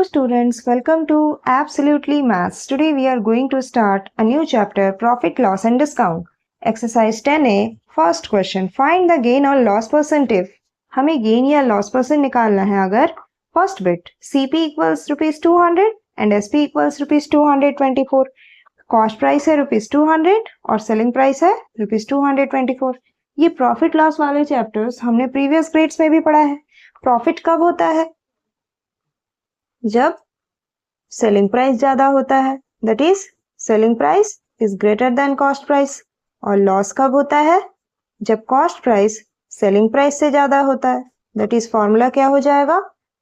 students, welcome to Absolutely Maths. Today we are going to start a new chapter, Profit, Loss and Discount. Exercise 10A, first question. Find the gain or loss percent if हमें gain या loss percent निकालना है अगर first bit CP equals rupees 200 and SP equals rupees 224. Cost price है rupees 200 और selling price है rupees 224. ये profit loss वाले chapters हमने previous grades में भी पढ़ा है. Profit कब होता है? जब सेलिंग प्राइस ज्यादा होता है, that is selling price is greater than cost price. और लॉस कब होता है? जब कॉस्ट प्राइस सेलिंग प्राइस से ज्यादा होता है, दैट इज फॉर्मूला क्या हो जाएगा?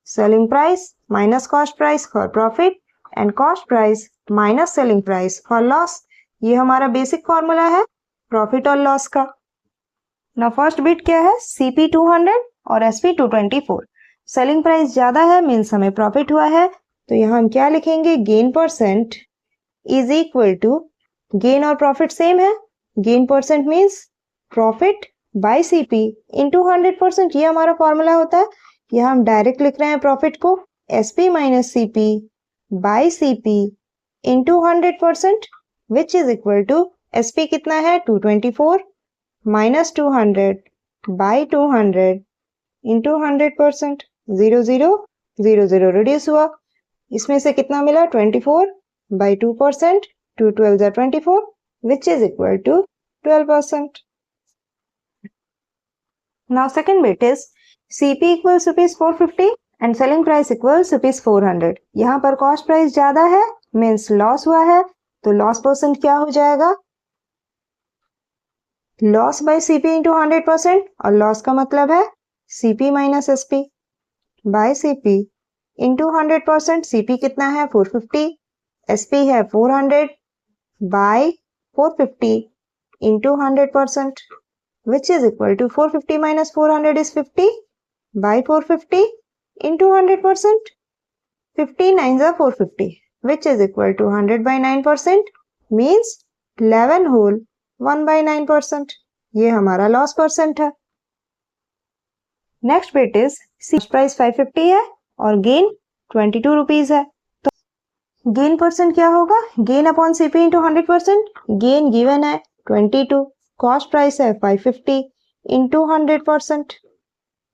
Selling price minus cost price for profit and cost price minus selling price for loss. ये हमारा बेसिक फॉर्मूला है प्रॉफिट और लॉस का. ना फर्स्ट बिट क्या है? CP 200 और SP 224. सेलिंग प्राइस ज्यादा है मीन्स हमें प्रॉफिट हुआ है, तो यहाँ हम क्या लिखेंगे? Gain percent is equal to, gain और प्रॉफिट सेम है, gain percent means profit by CP into 100%. ये हमारा फॉर्मूला होता है. यहाँ हम डायरेक्ट लिख रहे हैं प्रॉफिट को SP minus CP by CP into 100% which is equal to SP कितना है? 224 माइनस 200 बाय 200 इंटू 100%. 0 0 0 0 रिड्यूस हुआ. इसमें से कितना मिला? 24 by 2%. 2 12 are 24 which is equal to 12%. Now second bit is CP equals rupees 450 and selling price equals rupees 400. यहाँ पर cost price ज्यादा है मीन्स लॉस हुआ है, तो लॉस परसेंट क्या हो जाएगा? Loss by CP into 100%. और लॉस का मतलब है CP minus SP by CP into 100%. CP कितना है? 450. SP है 400 by 450 into 100% which is equal to 450 minus 400 is 50 by 450 into 100%. 50 9s are 450 which is equal to 100 by 9% means 11 whole 1 by 9%. ये हमारा loss percent है. Next bit is cost price 550 है और gain 22 rupees है, तो गेन परसेंट क्या होगा? Gain upon CP into 100%. Gain given है 22, कॉस्ट प्राइस है 550 इंटू 100%.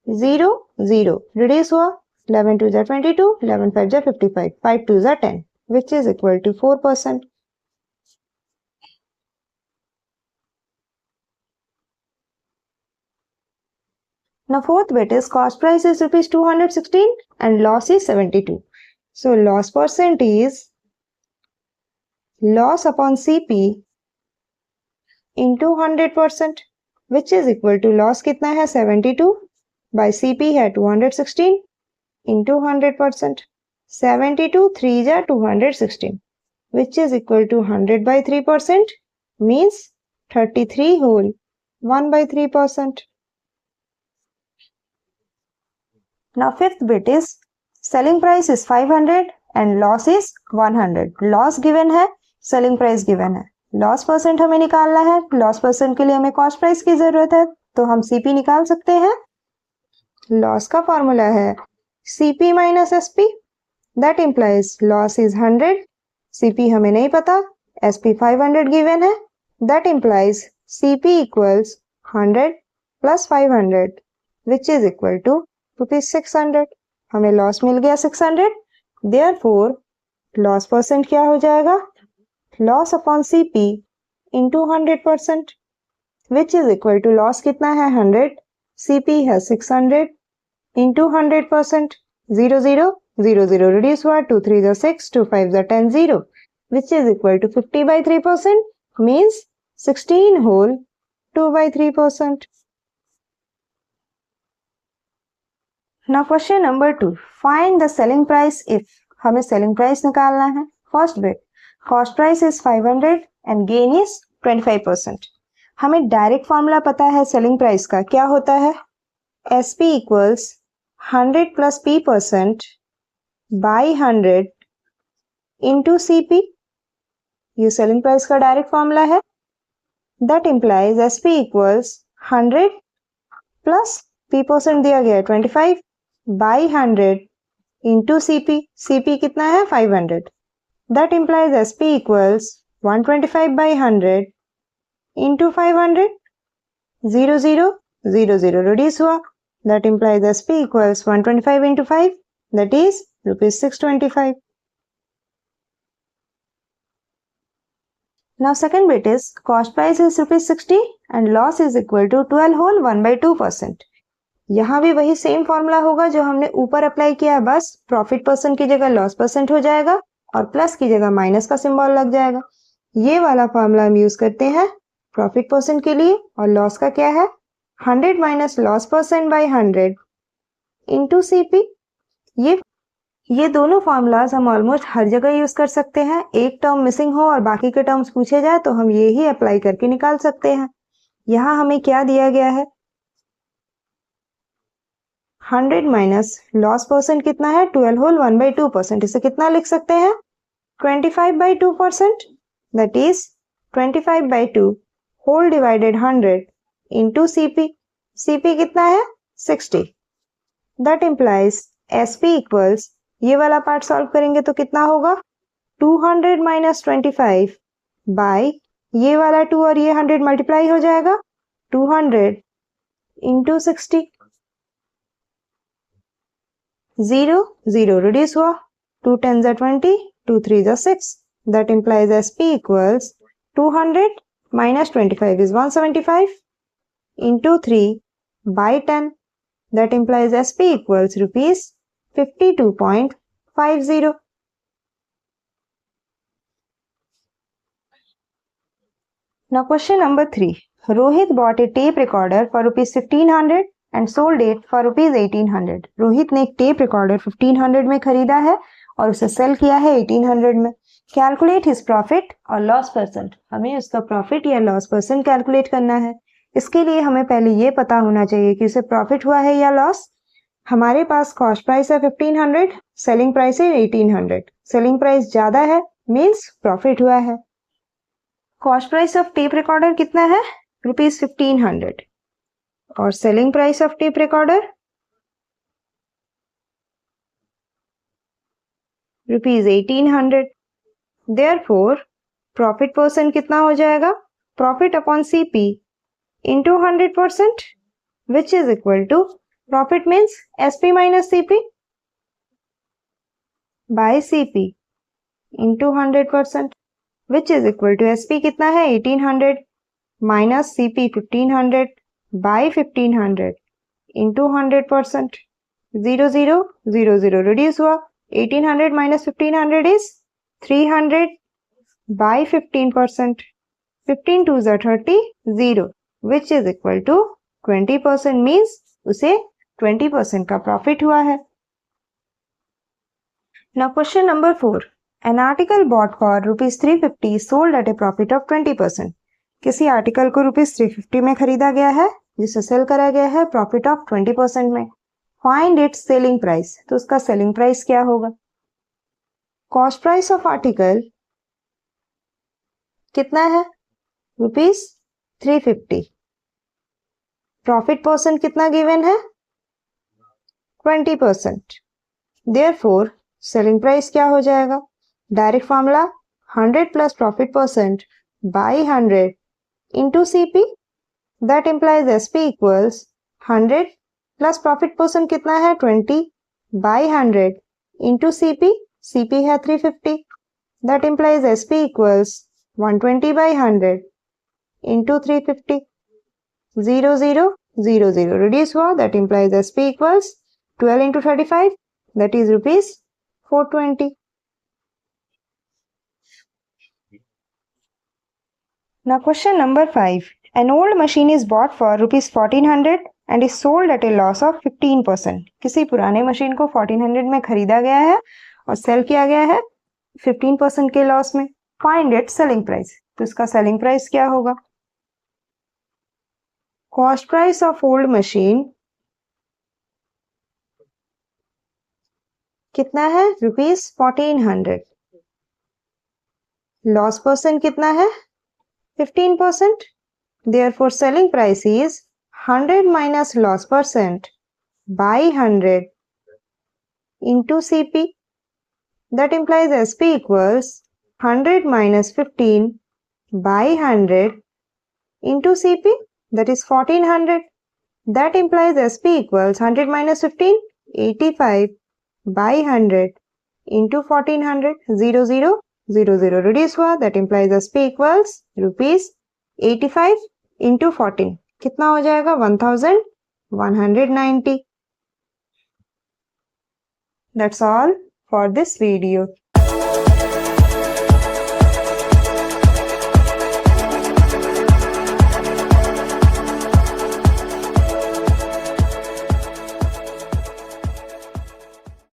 0 0 रिड्यूस हुआ. 11 2 जा 22, 11 5 जा 55, 5 2 जा 10 which is equal to 4%. Now fourth bit is cost price is rupees 216 and loss is 72. So loss percent is loss upon CP into 100% which is equal to loss कितना है? 72 by CP है 216 into 100%. 72 3 जा 216 which is equal to 100 by 3% means 33 whole 1 by 3%. Now fifth bit is selling price is 500 and loss is 100. Loss given है, selling price given है. Loss percent हमें निकालना है. Loss percent के लिए हमें cost price की जरूरत है, तो हम CP निकाल सकते हैं. Loss का फॉर्मूला है CP minus SP. That implies loss is 100. CP हमें नहीं पता, SP 500 given है. That implies CP equals 100 plus 500 which is equal to rupees 600. हमें लॉस मिल गया 600. देयरफॉर लॉस परसेंट क्या हो जाएगा? Loss upon CP into 100% which is equal to loss कितना है? 100. CP है 600 इंटू 100%. 0 0 0 0 रिड्यूस हुआ. 2 3 जा 6, 2 5 जा 10 0 which is equal to 50 by 3% means 16 whole 2 by 3%. Now question number 2. Find the selling price if. हमें selling price निकालना है. First bit, cost price is 500 and gain is 25%. हमें डायरेक्ट फॉर्मूला पता है selling price का. क्या होता है? SP equals 100 plus P% by 100 into CP. ये selling price का डायरेक्ट फॉर्मूला है. That implies SP equals 100 plus P% दिया गया है 25 by 100 इंटू सीपी, सीपी कितना है 500, that implies SP equals 125/100 into 500, 0 0 0 0 reduce हुआ, that implies SP equals 125 into 5, that is ₹625. Now second bit is cost price is ₹60 and loss is equal to 12 whole 1/2%. यहाँ भी वही same formula होगा जो हमने ऊपर अप्लाई किया है, बस प्रॉफिट परसेंट की जगह लॉस परसेंट हो जाएगा और प्लस की जगह माइनस का सिंबल लग जाएगा। ये वाला फॉर्मूला हम यूज करते हैं प्रॉफिट परसेंट के लिए और लॉस का क्या है 100 minus loss percent by 100 into CP. ये दोनों फॉर्मूलाज हम ऑलमोस्ट हर जगह यूज कर सकते हैं। एक टर्म मिसिंग हो और बाकी के टर्म्स पूछे जाए तो हम ये ही अप्लाई करके निकाल सकते हैं। यहाँ हमें क्या दिया गया है 100 माइनस लॉस परसेंट कितना है 12 होल 1/2%। इसे कितना लिख सकते हैं 25/2%, that is 25/2 whole divided 100 into CP. CP कितना है 60, दैट इम्प्लाइज एसपी इक्वल्स, ये वाला पार्ट सॉल्व करेंगे तो कितना होगा 200 माइनस 25 बाय ये वाला 2 और ये 100 मल्टीप्लाई हो जाएगा 200 इंटू 60, 0 0 रिड्यूस हुआ, 2 10 20, 2 3 6, that implies SP equals 200 minus 25 is 175 into 3 by 10, that implies SP equals ₹52.50. Now question number 3. Rohit bought a tape recorder for ₹1500 and sold it for ₹1800. Rohit ने एक टेप रिकॉर्डर 1500 में खरीदा है और उसे सेल किया है 1800 में। कैलकुलेट हिज प्रॉफिट और लॉस परसेंट। हमें उसका प्रॉफिट या लॉस परसेंट कैलकुलेट करना है। इसके लिए हमें पहले ये पता होना चाहिए कि उसे प्रॉफिट हुआ है या लॉस। हमारे पास कॉस्ट प्राइस है 1500, सेलिंग प्राइस है 1800। सेलिंग प्राइस ज्यादा है मींस प्रॉफिट हुआ है। Cost price of tape recorder कितना है ₹1500 और selling price of tape recorder ₹1800। Therefore profit percent कितना हो जाएगा profit upon CP into 100% which is equal to profit means SP minus CP by CP into 100% which is equal to SP कितना है 1800 minus CP 1500 by 1500 into 100%, 0 0 0 0 reduce हुआ, 1800 minus 1500 is 300 bye 15%, 15 2 30, 0 which is equal to 20% means उसे 20% का profit हुआ है। Now question number 4. An article bought for ₹350 sold at a profit of 20%. किसी article को ₹350 में खरीदा गया है जिसे सेल करा गया है प्रॉफिट ऑफ 20% में। फाइंड इट्स सेलिंग प्राइस, तो उसका सेलिंग प्राइस क्या होगा। कॉस्ट प्राइस ऑफ आर्टिकल कितना है ₹350। प्रॉफिट परसेंट कितना गिवन है 20%। देयरफॉर सेलिंग प्राइस क्या हो जाएगा direct formula 100 plus profit percent by 100 into CP, that implies SP equals 100 plus profit percent कितना है 20 बाई 100 इंटू सीपी, सीपी है 350, that implies SP equals 120 by 100 into 350, 0 0 0 0 reduce हुआ, that implies SP equals 12 into 35, that is ₹420. Now question number 5. An old machine is bought for ₹1400 and is sold at a loss of 15%. किसी पुराने machine को 1400 में खरीदा गया है और cell किया गया है 15% के लॉस में। Find its selling price. तो इसका सेलिंग प्राइस क्या होगा। Cost price of old machine कितना है ₹1400। लॉस परसेंट कितना है 15%। Therefore selling price is 100 minus loss percent by 100 into CP. That implies SP equals 100 minus 15 by 100 into CP, that is 1400. That implies SP equals 100 minus 15, 85 by 100 into 1400, 0, 0, 0, 0 reduce हुआ. That implies SP equals rupees 85 into 14. कितना हो जाएगा? 1190. That's all for this video.